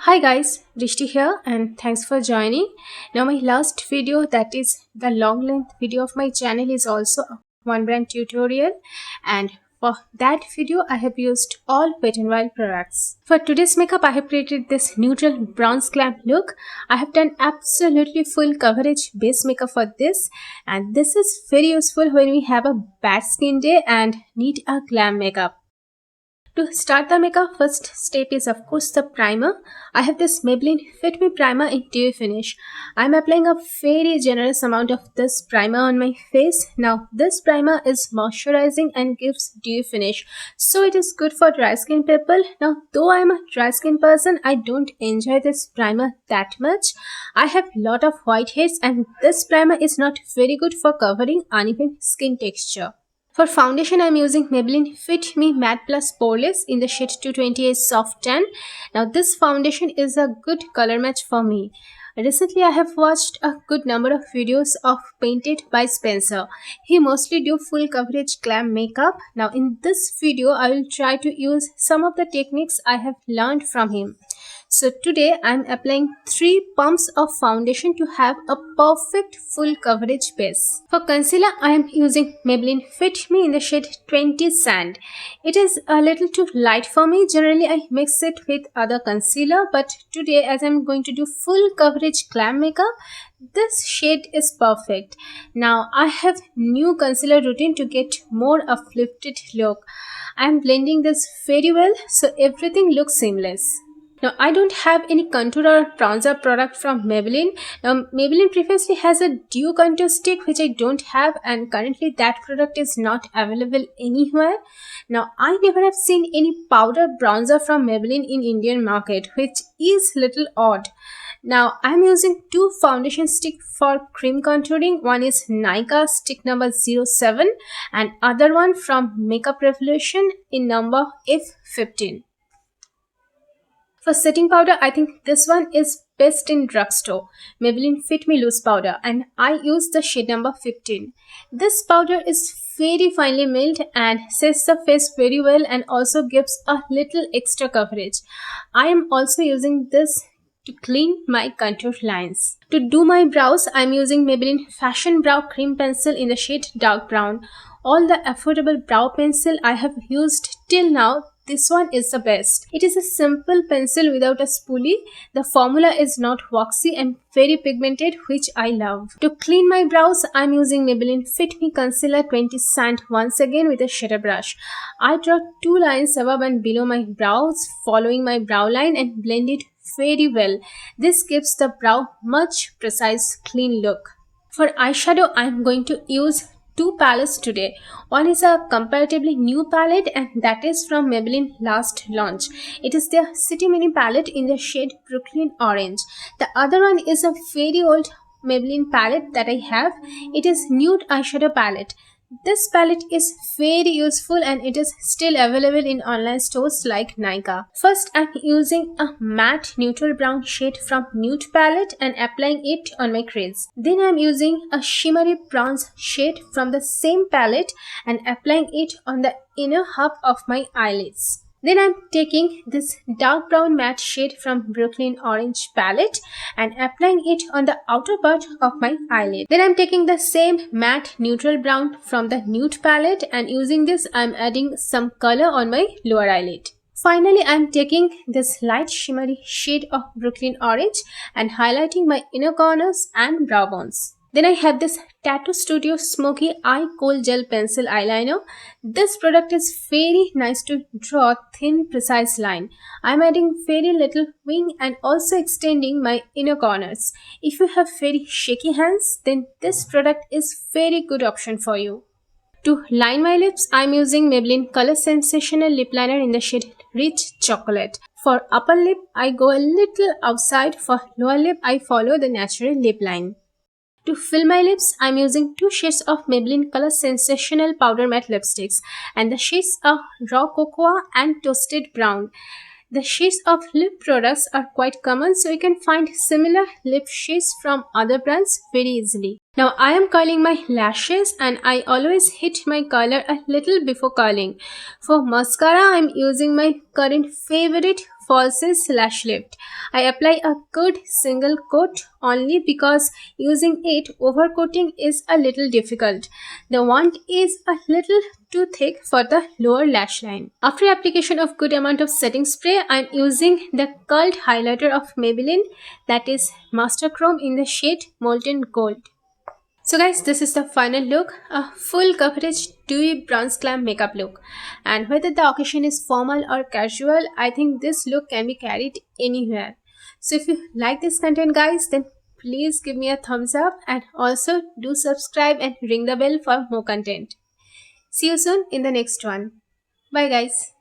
Hi guys, Rishti here and thanks for joining. Now my last video, that is the long length video of my channel, is also a one brand tutorial, and for that video I have used all Wet n Wild products. For today's makeup I have created this neutral bronze glam look. I have done absolutely full coverage base makeup for this, and this is very useful when we have a bad skin day and need a glam makeup. To start the makeup, first step is of course the primer. I have this Maybelline Fit Me primer in dewy finish. I am applying a very generous amount of this primer on my face. Now this primer is moisturizing and gives dewy finish, so it is good for dry skin people. Now though I am a dry skin person, I don't enjoy this primer that much. I have lot of whiteheads and this primer is not very good for covering uneven skin texture. For foundation, I am using Maybelline Fit Me matte+poreless in the shade 228 Soft Tan. Now this foundation is a good color match for me. Recently, I have watched a good number of videos of Painted by Spencer. He mostly do full coverage glam makeup. Now in this video, I will try to use some of the techniques I have learned from him. So today I am applying 3 pumps of foundation to have a perfect full coverage base. For concealer I am using Maybelline Fit Me in the shade 20 Sand. It is a little too light for me. Generally I mix it with other concealer, but today as I am going to do full coverage glam makeup, this shade is perfect. Now I have new concealer routine to get more uplifted look. I am blending this very well so everything looks seamless. Now I don't have any contour or bronzer product from Maybelline. Now Maybelline previously has a dew contour stick which I don't have, and currently that product is not available anywhere. Now I never have seen any powder bronzer from Maybelline in Indian market, which is little odd. Now I'm using 2 foundation stick for cream contouring. One is Nykaa stick number 07 and other one from Makeup Revolution in number F15. For setting powder, I think this one is best in drugstore, Maybelline Fit Me Loose Powder, and I use the shade number 15. This powder is very finely milled and sets the face very well and also gives a little extra coverage. I am also using this to clean my contour lines. To do my brows, I am using Maybelline Fashion Brow Cream Pencil in the shade Dark Brown. All the affordable brow pencil I have used till now, this one is the best. It is a simple pencil without a spoolie. The formula is not waxy and very pigmented, which I love. To clean my brows, I am using Maybelline Fit Me Concealer 20 Sand once again with a shader brush. I draw 2 lines above and below my brows, following my brow line, and blend it very well. This gives the brow much precise, clean look. For eyeshadow, I am going to use 2 palettes today. One is a comparatively new palette and that is from Maybelline last launch. It is their City Mini palette in the shade Brooklyn Orange. The other one is a very old Maybelline palette that I have. It is Nude Eyeshadow Palette. This palette is very useful and it is still available in online stores like Nykaa. First, I'm using a matte neutral brown shade from Nude palette and applying it on my crease. Then I'm using a shimmery bronze shade from the same palette and applying it on the inner half of my eyelids. Then I'm taking this dark brown matte shade from Brooklyn Orange palette and applying it on the outer part of my eyelid. Then I'm taking the same matte neutral brown from the Nude palette and using this I'm adding some color on my lower eyelid. Finally, I'm taking this light shimmery shade of Brooklyn Orange and highlighting my inner corners and brow bones. Then I have this Tattoostudio Smoky Eye Kohl Gel Pencil Eyeliner. This product is very nice to draw thin, precise line. I'm adding very little wing and also extending my inner corners. If you have very shaky hands, then this product is very good option for you. To line my lips, I'm using Maybelline Color Sensational Lip Liner in the shade Rich Chocolate. For upper lip, I go a little outside. For lower lip, I follow the natural lip line. To fill my lips, I am using 2 shades of Maybelline Color Sensational Powder Matte Lipsticks, and the shades are Raw Cocoa and Toasted Brown. The shades of lip products are quite common, so you can find similar lip shades from other brands very easily. Now I am curling my lashes and I always hit my curler a little before curling. For mascara, I am using my current favorite falsies Lash Lift. I apply a good single coat only because using it overcoating is a little difficult. The wand is a little too thick for the lower lash line. After application of good amount of setting spray, I am using the curled highlighter of Maybelline, that is Master Chrome in the shade Molten Gold. So guys, this is the final look, a full coverage dewy bronze glam makeup look. And whether the occasion is formal or casual, I think this look can be carried anywhere. So if you like this content guys, then please give me a thumbs up and also do subscribe and ring the bell for more content. See you soon in the next one. Bye guys.